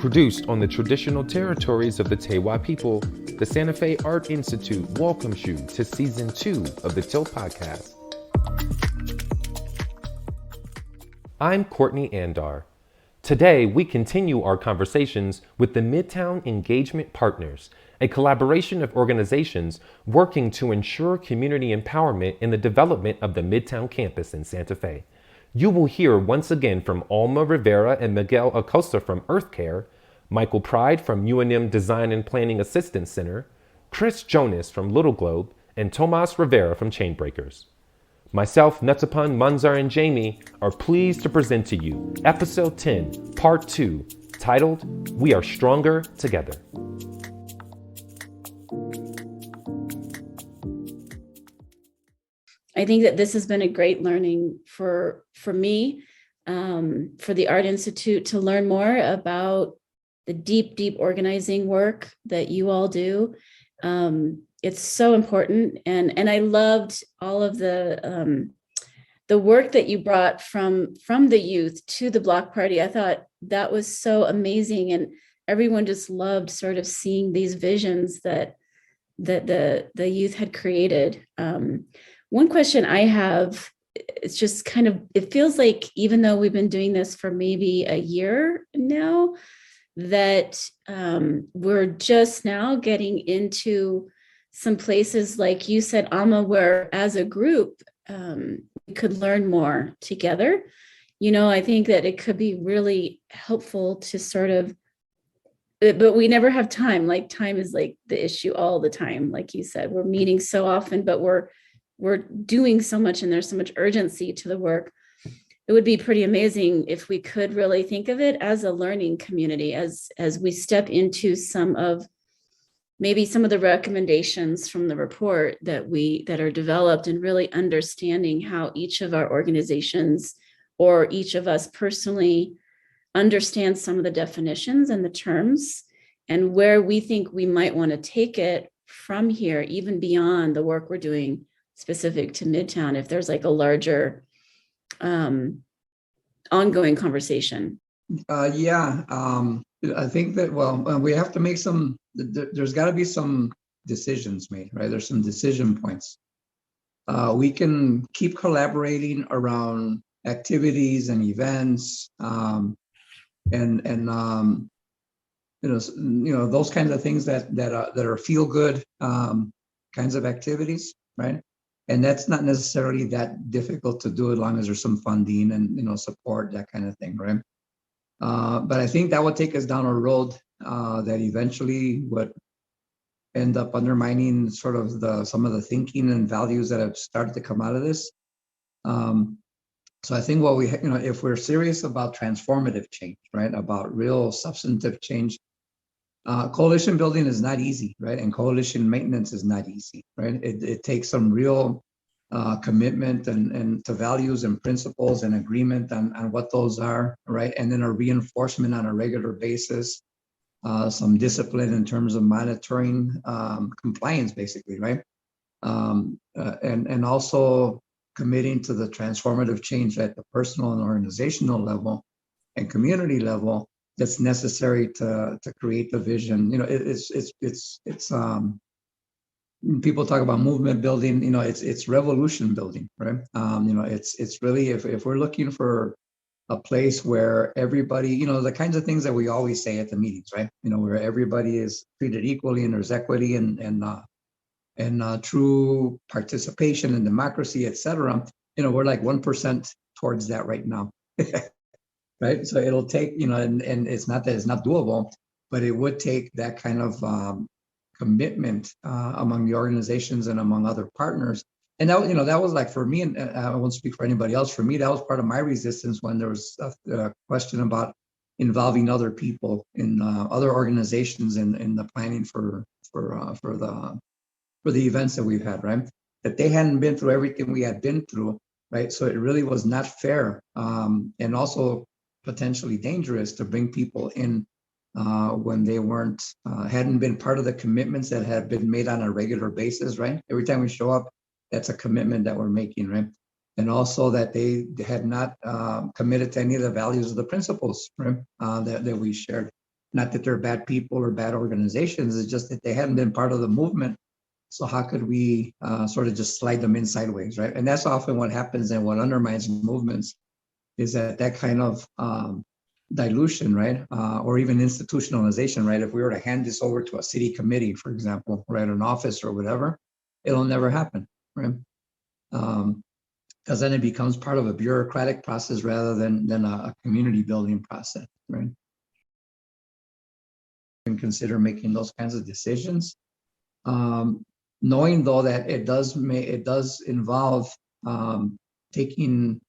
Produced on the traditional territories of the Tewa people, the Santa Fe Art Institute welcomes you to Season 2 of the Till Podcast. I'm Courtney Andar. Today, we continue our conversations with the Midtown Engagement Partners, a collaboration of organizations working to ensure community empowerment in the development of the Midtown campus in Santa Fe. You will hear once again from Alma Rivera and Miguel Acosta from EarthCare, Michael Pride from UNM Design and Planning Assistance Center, Chris Jonas from Little Globe, and Tomas Rivera from Chainbreakers. Myself, Netapan, Manzar, and Jamie are pleased to present to you Episode 10, Part 2, titled, We Are Stronger Together. I think that this has been a great learning for me, for the Art Institute, to learn more about the deep organizing work that you all do. It's so important, and I loved all of the work that you brought from the youth to the block party. I thought that was so amazing, and everyone just loved sort of seeing these visions that the youth had created. One question I have, it's just kind of, it feels like even though we've been doing this for maybe a year now, that we're just now getting into some places, like you said, Alma, where as a group, we could learn more together. You know, I think that it could be really helpful to sort of, but we never have time. Like, time is like the issue all the time. Like you said, we're meeting so often, but we're doing so much, and there's so much urgency to the work. It would be pretty amazing if we could really think of it as a learning community, as we step into some of the recommendations from the report that are developed, and really understanding how each of our organizations or each of us personally understands some of the definitions and the terms, and where we think we might want to take it from here, even beyond the work we're doing specific to Midtown, if there's like a larger ongoing conversation. I think that, we have to make there's got to be some decisions made, right? There's some decision points. We can keep collaborating around activities and events, and those kinds of things that are feel good kinds of activities, right? And that's not necessarily that difficult to do, as long as there's some funding and support, that kind of thing, right? But I think that would take us down a road that eventually would end up undermining sort of some of the thinking and values that have started to come out of this. So I think if we're serious about transformative change, right, about real substantive change, coalition building is not easy, right? And coalition maintenance is not easy, right? It takes some real commitment and to values and principles and agreement on what those are, right? And then a reinforcement on a regular basis, some discipline in terms of monitoring compliance, basically, right? And also committing to the transformative change at the personal and organizational level and community level that's necessary to create the vision. It's people talk about movement building. It's revolution building, right? It's really, if we're looking for a place where everybody, the kinds of things that we always say at the meetings, right? Where everybody is treated equally, and there's equity and true participation and democracy, et cetera. We're like 1% towards that right now. Right. So it'll take, and it's not that it's not doable, but it would take that kind of commitment among the organizations and among other partners. And that was like, for me, and I won't speak for anybody else, for me, that was part of my resistance when there was a question about involving other people in other organizations in the planning for the events that we've had, right? That they hadn't been through everything we had been through, right? So it really was not fair, and also potentially dangerous to bring people in when they hadn't been part of the commitments that had been made on a regular basis, right? Every time we show up, that's a commitment that we're making, right? And also that they had not committed to any of the values of the principles, right? That we shared. Not that they're bad people or bad organizations, it's just that they hadn't been part of the movement. So how could we sort of just slide them in sideways, right? And that's often what happens and what undermines movements is that kind of dilution, right? Or even institutionalization, right? If we were to hand this over to a city committee, for example, right, an office or whatever, it'll never happen, right? Because then it becomes part of a bureaucratic process rather than a community building process, right? And consider making those kinds of decisions, knowing though that it does involve taking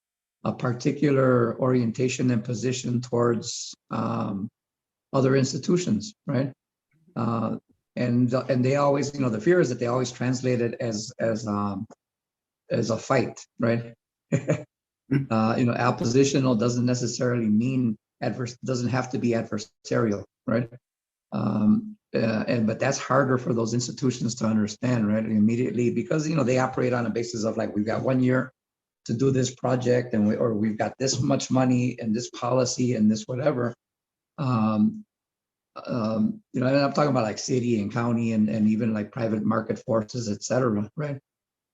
a particular orientation and position towards other institutions, right? And they always, the fear is that they always translate it as a fight, right? Oppositional doesn't necessarily mean adverse, doesn't have to be adversarial, right? But that's harder for those institutions to understand, right? Immediately, because they operate on a basis of like, we've got 1 year to do this project, and we've got this much money and this policy and this whatever. And I'm talking about like city and county and even like private market forces, et cetera, right?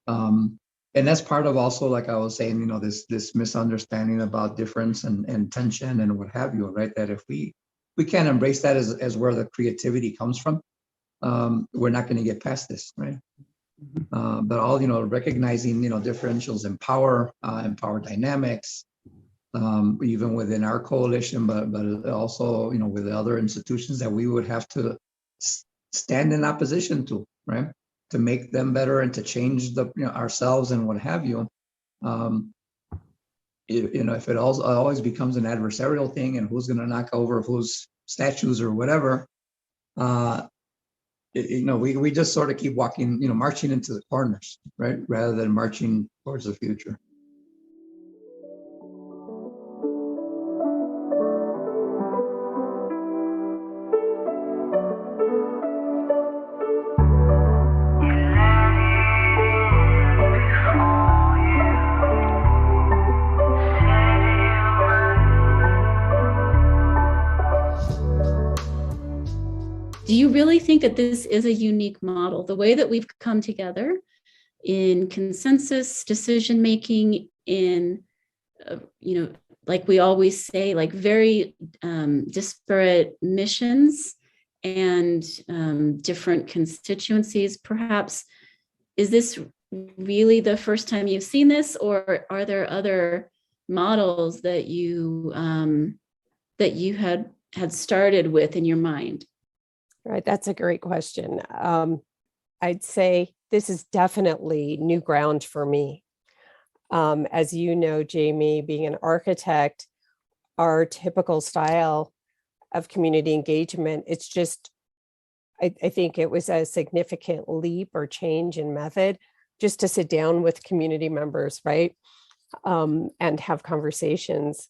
And that's part of also, like I was saying, this misunderstanding about difference and tension and what have you, right? That if we can't embrace that as where the creativity comes from, we're not going to get past this, right? But all, recognizing, differentials in power and power dynamics, even within our coalition, but also, with the other institutions that we would have to stand in opposition to, right? To make them better and to change ourselves and what have you. If it always becomes an adversarial thing and who's going to knock over whose statues or whatever, we just sort of keep walking, marching into the corners, right? Rather than marching towards the future. Do you really think that this is a unique model? The way that we've come together in consensus decision-making, in, like we always say, like very disparate missions and different constituencies, perhaps. Is this really the first time you've seen this, or are there other models that you had started with in your mind? Right, that's a great question. I'd say this is definitely new ground for me. As you know, Jamie, being an architect, our typical style of community engagement, it's just, I think it was a significant leap or change in method just to sit down with community members, right? And have conversations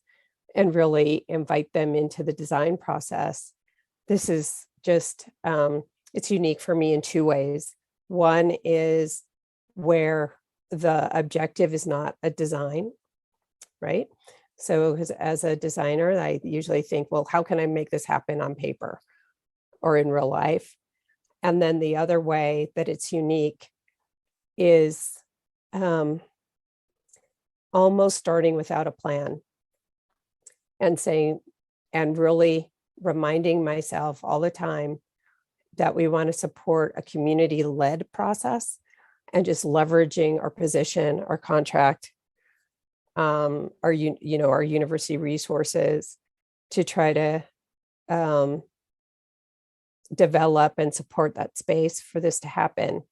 and really invite them into the design process. This is just, it's unique for me in two ways. One is where the objective is not a design, right? So as a designer, I usually think, well, how can I make this happen on paper or in real life? And then the other way that it's unique is almost starting without a plan and saying, and really reminding myself all the time that we want to support a community-led process and just leveraging our position, our contract, our university resources to try to develop and support that space for this to happen.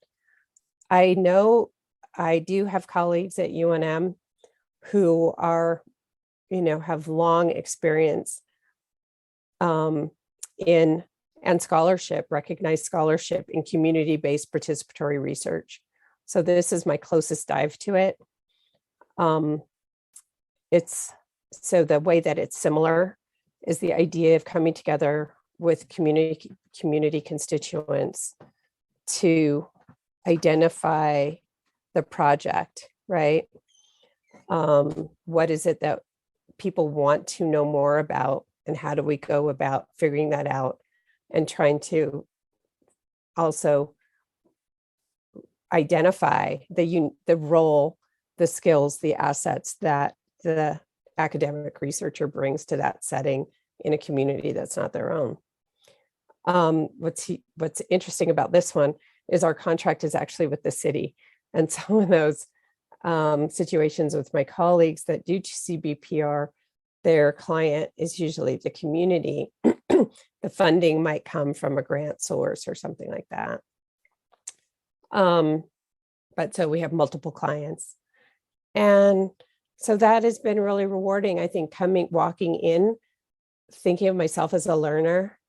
I know I do have colleagues at UNM who are, have long experience in and scholarship, recognized scholarship in community-based participatory research. So this is my closest dive to it. It's so the way that it's similar is the idea of coming together with community constituents to identify the project, right? What is it that people want to know more about? and how do we go about figuring that out and trying to also identify the role, the skills, the assets that the academic researcher brings to that setting in a community that's not their own. What's interesting about this one is our contract is actually with the city. And some of those situations with my colleagues that do CBPR, their client is usually the community. The funding might come from a grant source or something like that. But so we have multiple clients. And so that has been really rewarding. I think walking in, thinking of myself as a learner,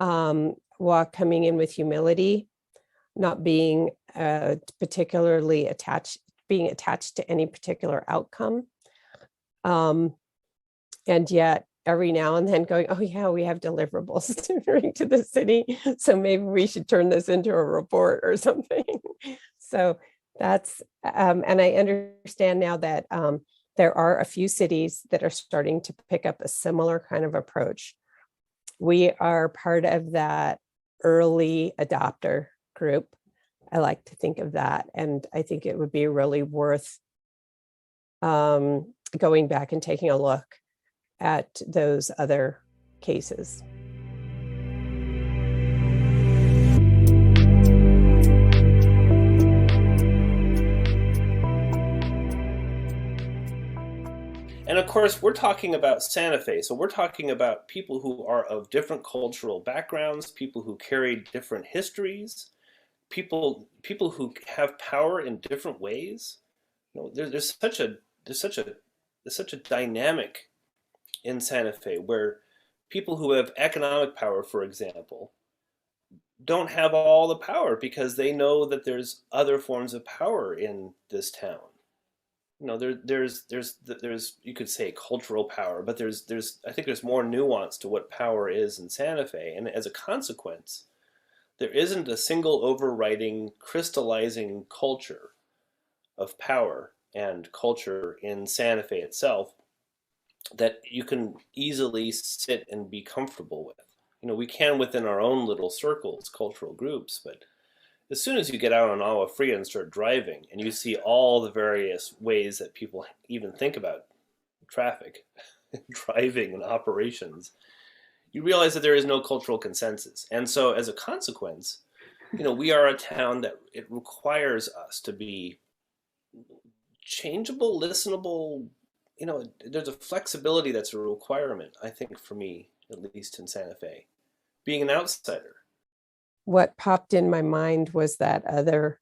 coming in with humility, not being particularly being attached to any particular outcome. And yet every now and then going, oh yeah, we have deliverables to bring to the city. So maybe we should turn this into a report or something. So that's, and I understand now that there are a few cities that are starting to pick up a similar kind of approach. We are part of that early adopter group. I like to think of that. And I think it would be really worth going back and taking a look at those other cases. And of course, we're talking about Santa Fe. So we're talking about people who are of different cultural backgrounds, people who carry different histories, people who have power in different ways. You know, there's such a dynamic in Santa Fe where people who have economic power, for example, don't have all the power because they know that there's other forms of power in this town. You know, there's you could say cultural power, but I think there's more nuance to what power is in Santa Fe, and as a consequence, there isn't a single overriding, crystallizing culture of power and culture in Santa Fe itself that you can easily sit and be comfortable with. You know, we can within our own little circles, cultural groups, but as soon as you get out on Agua Fria and start driving and you see all the various ways that people even think about traffic, driving and operations, you realize that there is no cultural consensus. And so as a consequence, you know, we are a town that it requires us to be changeable, listenable. You know, there's a flexibility that's a requirement, I think, for me, at least in Santa Fe, being an outsider. What popped in my mind was that other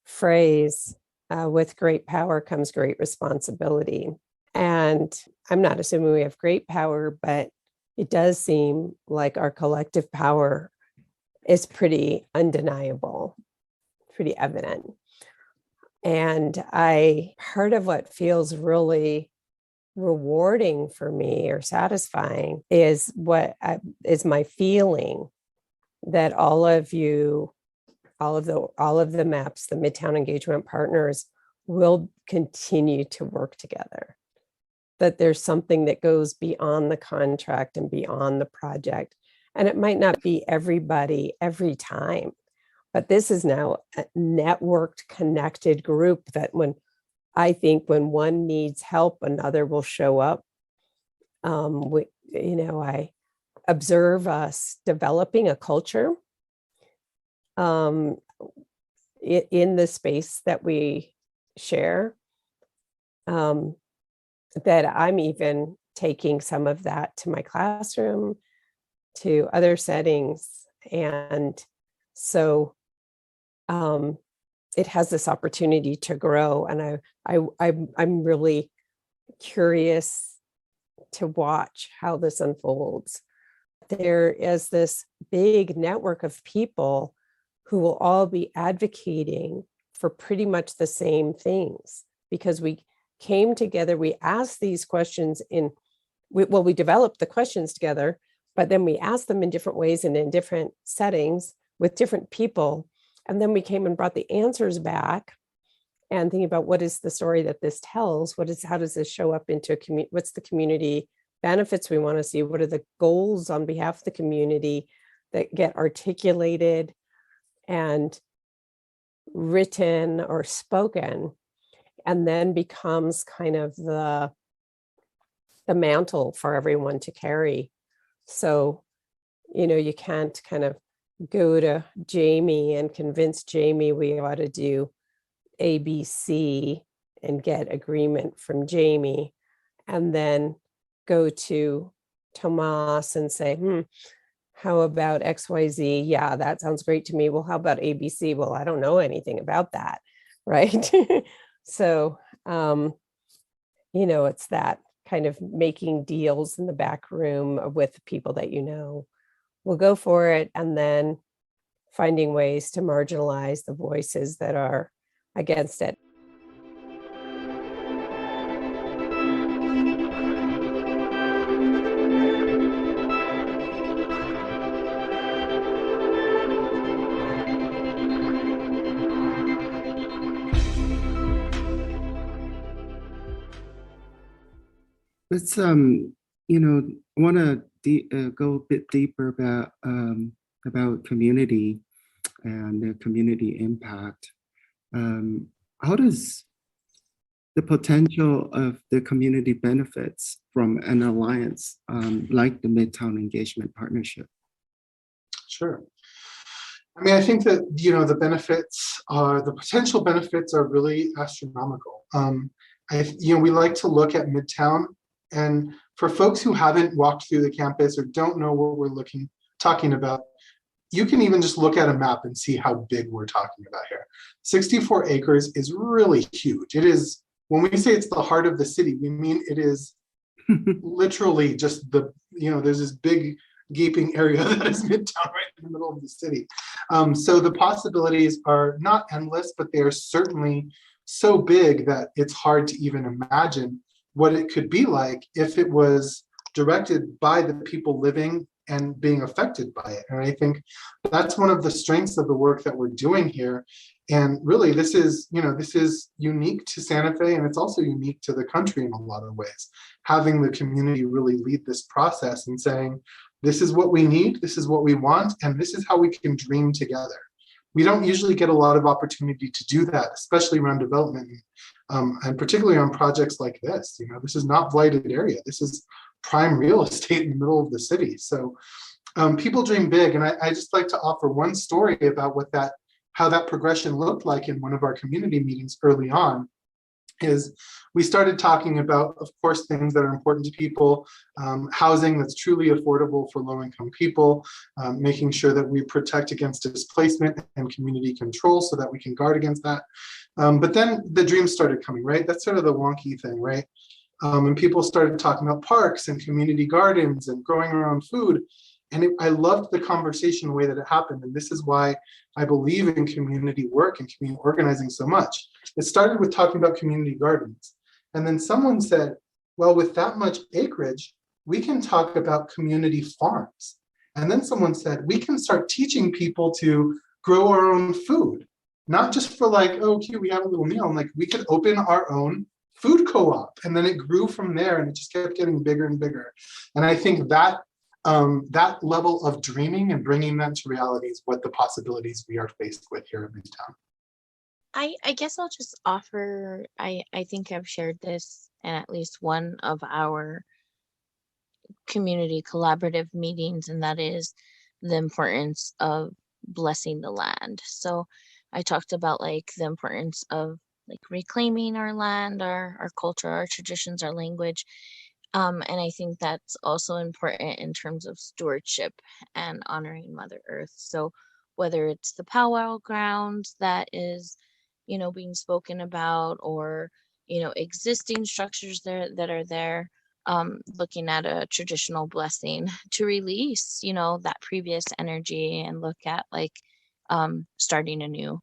phrase, with great power comes great responsibility. And I'm not assuming we have great power, but it does seem like our collective power is pretty undeniable, pretty evident. And part of what feels really rewarding for me or satisfying is is my feeling that all of the MAPs, the Midtown Engagement Partners, will continue to work together. That there's something that goes beyond the contract and beyond the project. And it might not be everybody every time, but this is now a networked, connected group that when one needs help, another will show up. I observe us developing a culture in the space that we share, that I'm even taking some of that to my classroom, to other settings. And so it has this opportunity to grow. And I'm really curious to watch how this unfolds. There is this big network of people who will all be advocating for pretty much the same things, because we came together, we asked these questions we developed the questions together, but then we asked them in different ways and in different settings with different people. And then we came and brought the answers back and thinking about what is the story that this tells? How does this show up into what's the community benefits we want to see? What are the goals on behalf of the community that get articulated and written or spoken, and then becomes kind of the mantle for everyone to carry? So, you can't kind of go to Jamie and convince Jamie we ought to do ABC and get agreement from Jamie, and then go to Tomas and say, how about XYZ? Yeah, that sounds great to me. Well, how about ABC? Well, I don't know anything about that, right? So, it's that kind of making deals in the back room with people that will go for it, and then finding ways to marginalize the voices that are against it. Let's I want to go a bit deeper about community and the community impact. How does the potential of the community benefits from an alliance like the Midtown Engagement Partnership? Sure. I mean, I think that, the potential benefits are really astronomical. We like to look at Midtown, and for folks who haven't walked through the campus or don't know what we're talking about, you can even just look at a map and see how big we're talking about here. 64 acres is really huge. It is, when we say it's the heart of the city, we mean it is literally just there's this big gaping area that is Midtown right in the middle of the city. So the possibilities are not endless, but they are certainly so big that it's hard to even imagine what it could be like if it was directed by the people living and being affected by it. And I think that's one of the strengths of the work that we're doing here. And really, this is unique to Santa Fe, and it's also unique to the country in a lot of ways. Having the community really lead this process and saying, this is what we need, this is what we want, and this is how we can dream together. We don't usually get a lot of opportunity to do that, especially around development, and particularly on projects like this. This is not blighted area. This is prime real estate in the middle of the city. So people dream big, and I just like to offer one story about how that progression looked like in one of our community meetings early on. Is we started talking about, of course, things that are important to people, housing that's truly affordable for low-income people, making sure that we protect against displacement and community control so that we can guard against that. But then the dreams started coming, right? That's sort of the wonky thing, right? And people started talking about parks and community gardens and growing our own food. And I loved the conversation, the way that it happened. And this is why I believe in community work and community organizing so much. It started with talking about community gardens. And then someone said, well, with that much acreage, we can talk about community farms. And then someone said, we can start teaching people to grow our own food, not just for like, oh, cute, we have a little meal. I'm like, we could open our own food co-op. And then it grew from there, and it just kept getting bigger and bigger. And I think that level of dreaming and bringing that to reality is what the possibilities we are faced with here in Midtown. I guess I'll just offer, I think I've shared this in at least one of our community collaborative meetings, and that is the importance of blessing the land. So I talked about like the importance of like reclaiming our land, our culture, our traditions, our language. And I think that's also important in terms of stewardship and honoring Mother Earth. So whether it's the powwow ground that is, being spoken about, or, existing structures there that are there, looking at a traditional blessing to release, that previous energy and look at like starting anew.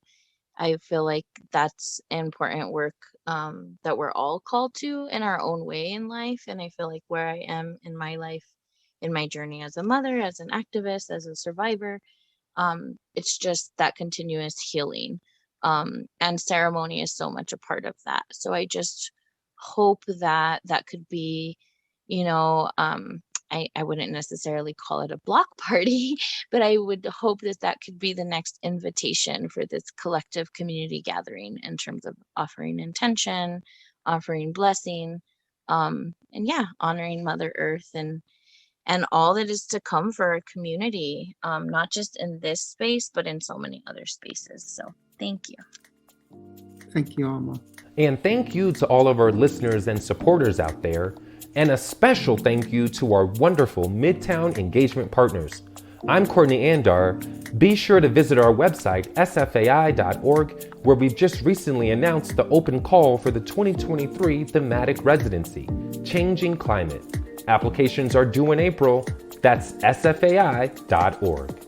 I feel like that's important work that we're all called to in our own way in life. And I feel like where I am in my life, in my journey as a mother, as an activist, as a survivor, it's just that continuous healing. And ceremony is so much a part of that. So I just hope that that could be, you know, I wouldn't necessarily call it a block party, but I would hope that that could be the next invitation for this collective community gathering in terms of offering intention, offering blessing, and yeah, honoring Mother Earth and all that is to come for our community, not just in this space, but in so many other spaces. So thank you. Thank you, Alma. And thank you to all of our listeners and supporters out there. And a special thank you to our wonderful Midtown engagement partners. I'm Courtney Andar. Be sure to visit our website, sfai.org, where we've just recently announced the open call for the 2023 thematic residency, Changing Climate. Applications are due in April. That's sfai.org.